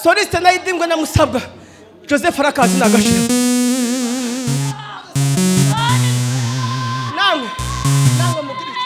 Soliste nayidimbwe na Musabwa Joseph arakazi nagashira. Namwe mugira iki?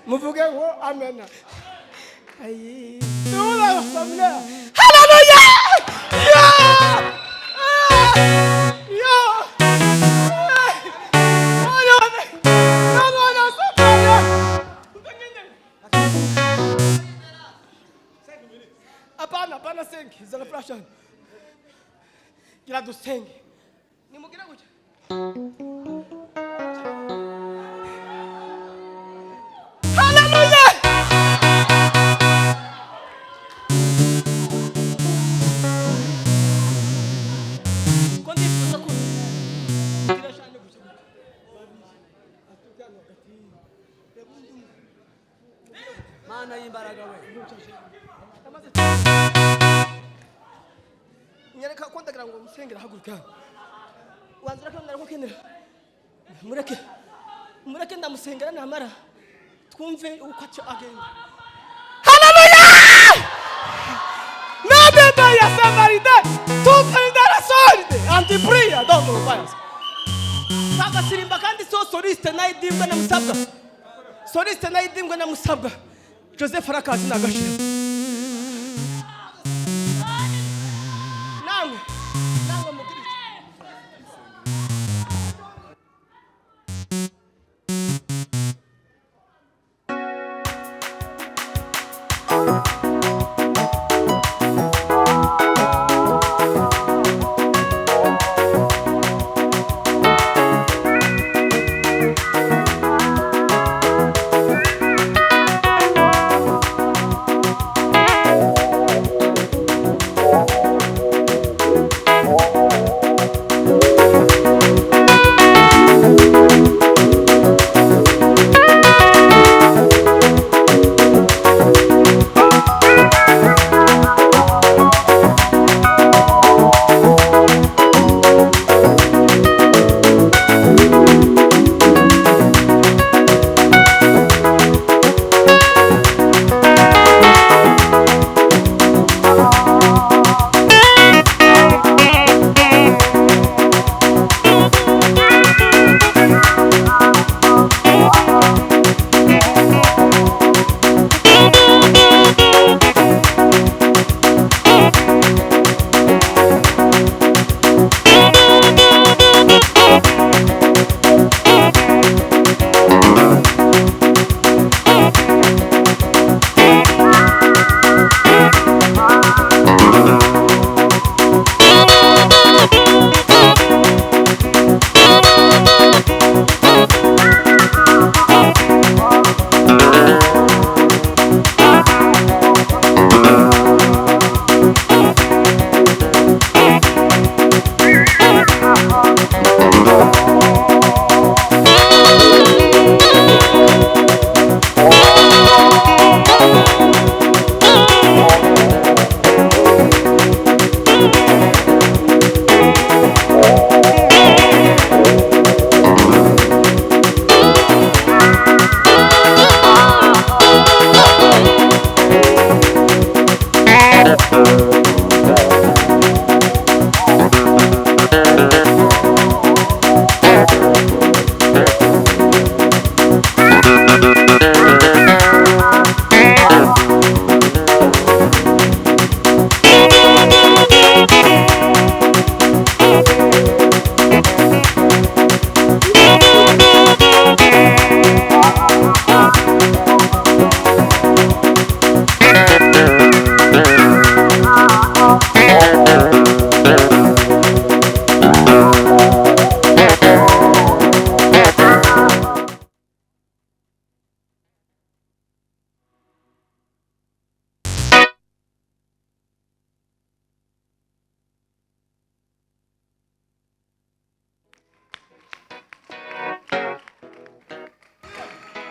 muvuge ngo amen. Ayi. Tuwa familia. Hallelujah! Apana sengi, zana flashan. Kila do sengi. Ni mugira gutya. Hallelujah! Quando isso passa com mugira shane gutya. Mana yimbaraga we. Nyereka kontagira ngo musengera haguruka. Wanzira ko ndara kukenera. Mureke ndamusengera namara. Twumve uko cyo agenda. Hallelujah! Nabeba ya samaride. Tufenda la solide. Antipria dogo bias. Agasimba kandi so soliste nayidimbwa na musabwa. Soliste nayidimbwa na musabwa. Joseph arakazi nagashira. Nango mugiriki.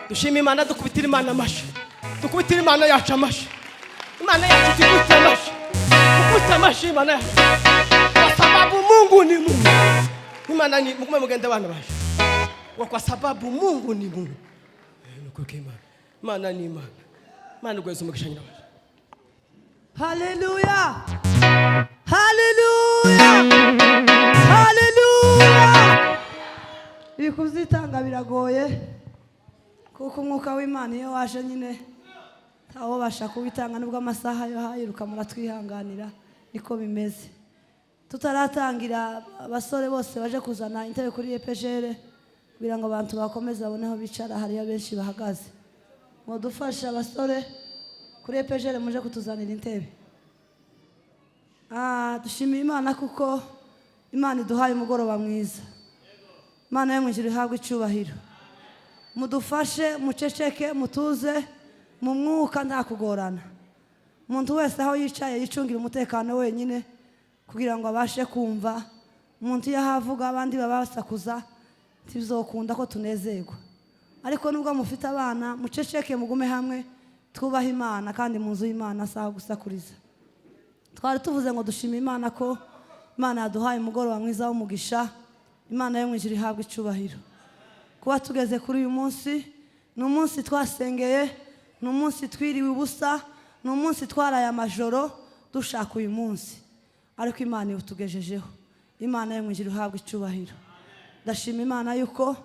Dushima Imana dukubitira Imana amashi. Dukubitira Imana yacu amashi. Imana yacu dukubitira amashi. Dukubitira amashi Imana yacu. Kwa sababu Mungu ni Mungu. Imana ni mkume mugende bana bashi. Kwa sababu Mungu ni Mungu. Nuko Imana. Imana ni Imana. Imana gweza umukishanyira bashi. Hallelujah. Hallelujah. Hallelujah. Ibikuzitanga biragoye. kuko umwuka w'Imana iyo waje nyine ntawo basha kubitanga nubwo amasaha yo hayiruka muratwihanganira niko bimeze. Tutaratangira abasore bose baje kuzana intebe kuri EPGR kugira ngo abantu bakomeze babone aho bicara, hariyo benshi bahagaze. Mudufasha abasore kuri EPGR muje kutuzanira intebe. Dushimiye Imana kuko Imana iduhaye umugoroba mwiza. Imana yo mwijuru ihabwe icyubahiro. Mudufashe muceceke mutuze mu mwuka nta kugorana. Umuntu wese aho yicaye yicungira umutekano wenyine kugira ngo abashe kumva. Umuntu yahavuga abandi babasakuza ntibizokunda ko tunezerwa. Ariko nubwo mufite abana muceceke mugume hamwe twubaha Imana kandi mu nzu y'Imana saha gusakuriza. Twari tuvuze ngo dushime Imana ko Imana yaduhaye umugoroba mwiza w'umugisha. Imana yo mwijuru ihabwe icyubahiro. Kuba tugeze kuri uyu munsi ni umunsi twasengeye, ni umunsi twiriwe ubusa, ni umunsi twaraye amajoro dushaka uyu munsi, ariko Imana iwutugejejeho. Imana yo mwijuru ihabwe icyubahiro. Ndashima Imana yuko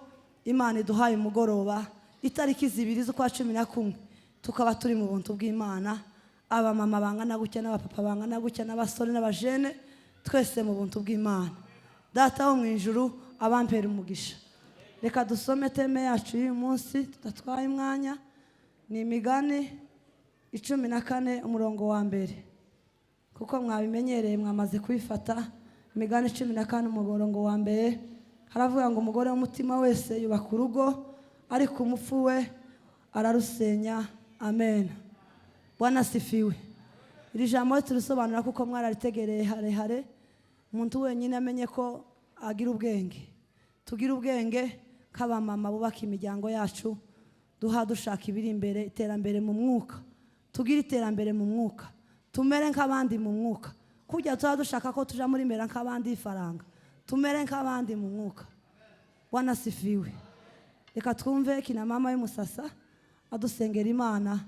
Imana iduhaye umugoroba itariki 2 z'ukwa 11 tukaba turi mu buntu bw'Imana. Aba mama bangana gutya n'abapapa bangana gutya n'abasore n'abajene twese mu buntu bw'Imana. Data wo mu ijuru abampera umugisha. Reka dusome teme yacu y'uyu munsi tudatwaye umwanya. Ni Imigani 14 umurongo wa mbere. Kuko mwabimenyereye mwamaze kubifata. Imigani 14 umurongo wa mbere haravuga ngo umugore w'umutima wese yubaka urugo ariko umupfu we ararusenya. Amen. Bwana sifiwe. Iri jambo turisobanura kuko mwararitegereye harehare. Umuntu wenyine amenye ko agira ubwenge. Tugira ubwenge k'abamama bubaka imiryango yacu, dushaka ibiri imbere, iterambere mu mwuka. Tugira iterambere mu mwuka, tumere nk'abandi mu mwuka. Kujya dushaka ko tuja muri mbere nk'abandi ifaranga, tumere nk'abandi mu mwuka. Bwana sifiwe. Reka twumve kina mama y'umusasa adusengera Imana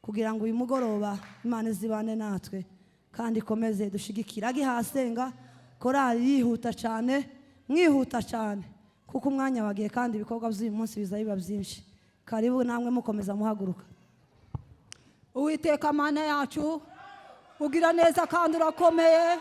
kugira ngo uyu mugoroba Imana izibane natwe kandi ikomeze dushigikira. Agihasenga korali yihuta cyane, mwihuta cyane kuko umwanya wagiye kandi ibikorwa by'uyu munsi bizabiba byinshi. Karibu namwe mukomeza muhaguruka. Uwiteka Mana yacu ugira neza kandi urakomeye.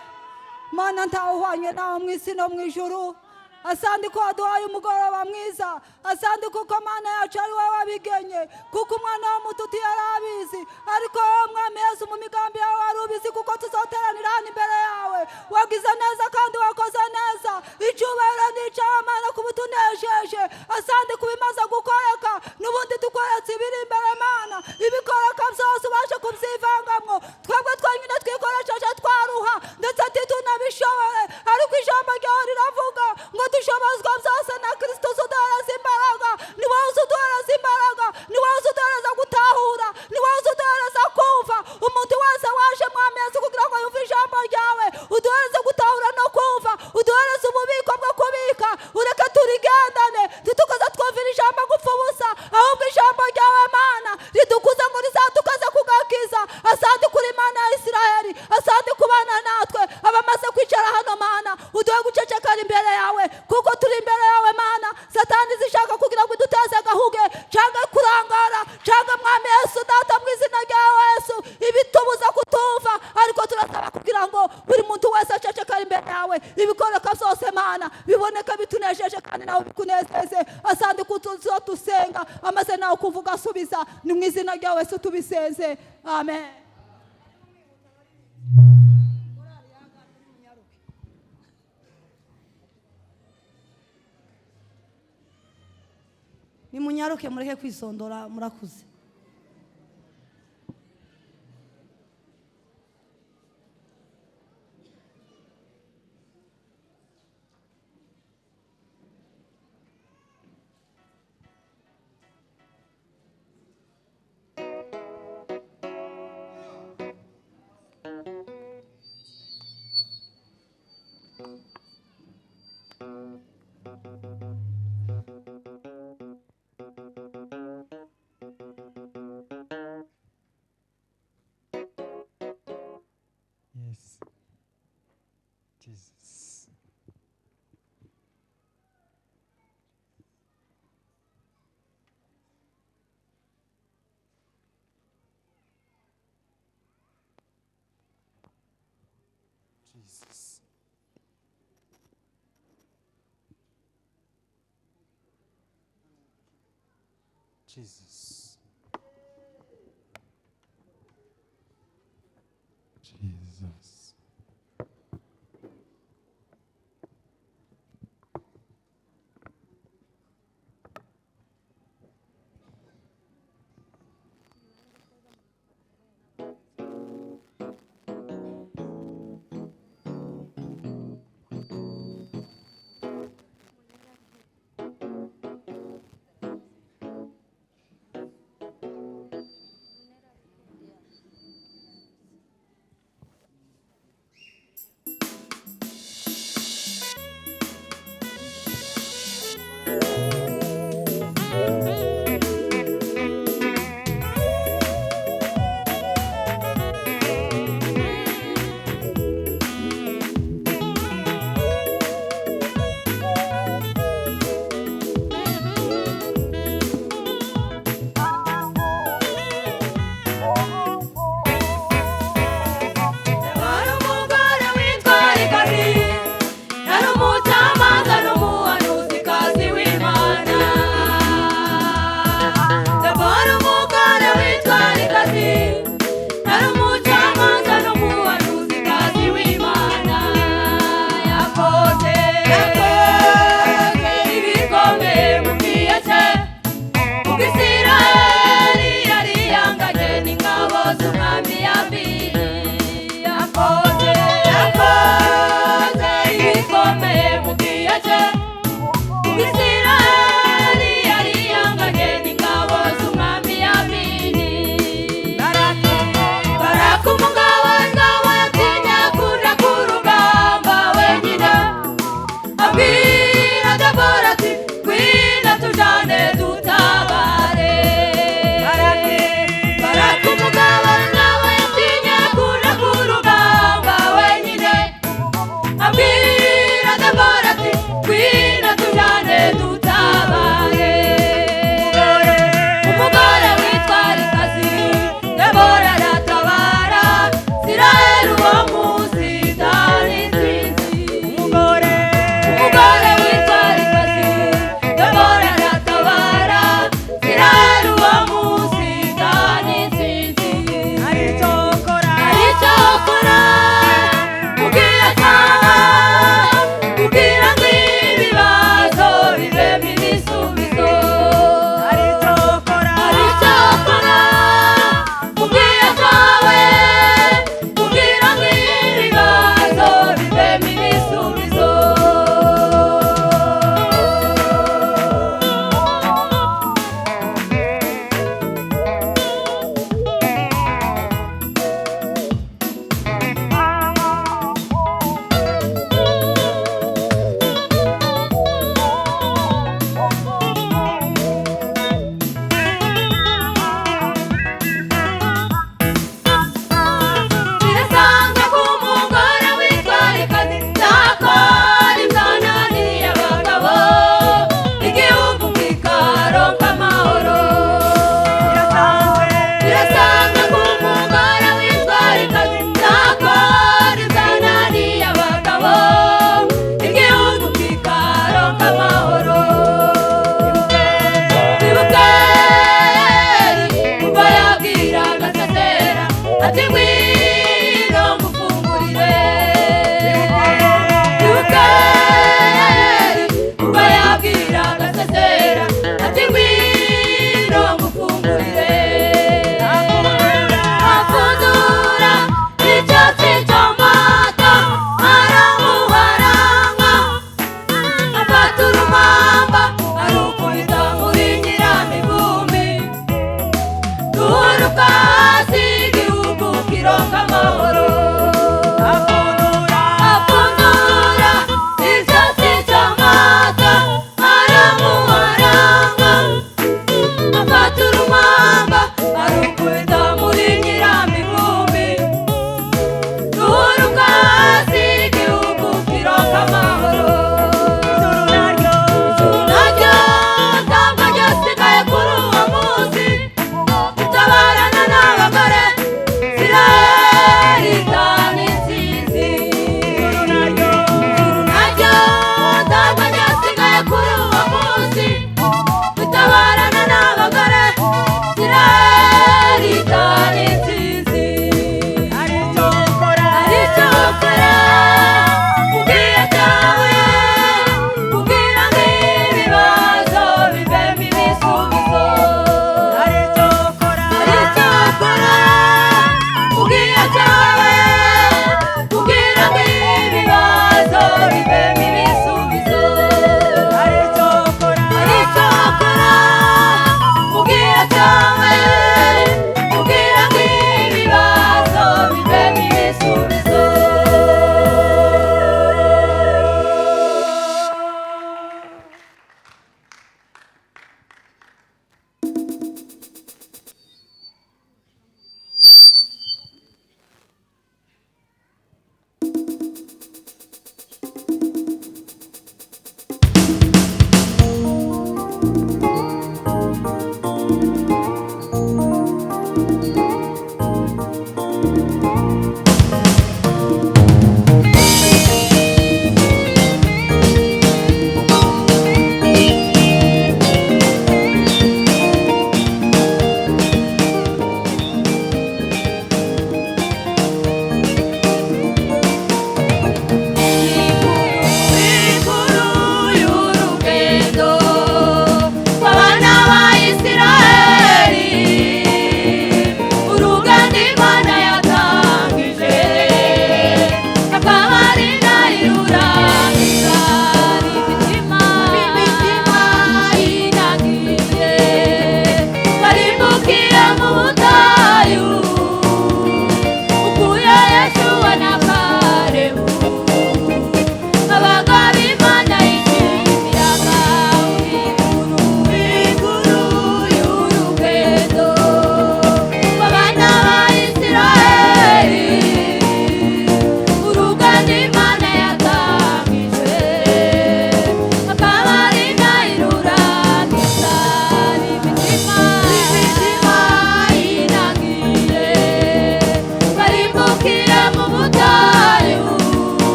Mana ntawuhwanye nawe mu isi no mu ijuru. Asandi ko waduhaye umugoroba mwiza. Asandi kuko Mana yacu ari wowe wabigenye, kuko umwana w'umuntu yarabizi, ariko wowe Mwami Yesu mu migambi yawe warubizi kuko tuzoteranira hano imbere yawe. Wagize neza kandi wakoze neza. Icyubahiro ni icyawe Mana kubutunejeje. Asandi kubimaze gukoreka n'ubundi dukoretse ibiri imbere Mana. Ibikoreka byose ubashe kubyivangamwo. Twebwe twenyine twikoresheje twaruha ndetse titunabishobore, ariko ijambo ryawe riravuga ngo dushobozwa byose na Kristo uduhereza imbaraga. Ni wowe uduhereza imbaraga, ni wowe uduhereza gutahura, ni wowe uduhereza kumva. Umuntu wese waje Mwami Yesu kugira ngo yumve ijambo ryawe, uduhereze gutahura no kumva, uduhereze ububiko bwo kubika. Ureke turigendane ntitukoze twumvira ijambo gupfa ubusa, ahubwo ijambo ryawe Mana ridukuze ngo rizatukaze kugakiza. Asante kuri Mana ya Isiraheli, asante kubana natwe abamaze kwicara hano Mana. Uduhe gucecekera imbere yawe kuko turi imbere yawe Mana. Satani zishaka kugira ngo iduteze gahuge cyangwa kurangara cyangwa Mwami Yesu Data mu izina rya Yesu ibitubuza kutumva, ariko turasaba kugira ngo buri muntu wese acecekera imbere yawe. Ibikoreka byose Mana biboneka bitunejeje kandi nawe bikunezeze. Asante kutuzo tusenga amaze nawe kuvuga asubiza, ni mu izina rya Yesu tubisenze. Amen. Ni munyaruke mureke kwisondora murakuze. Yes. Jesus. Jesus. Jesus. Jesus.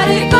ariko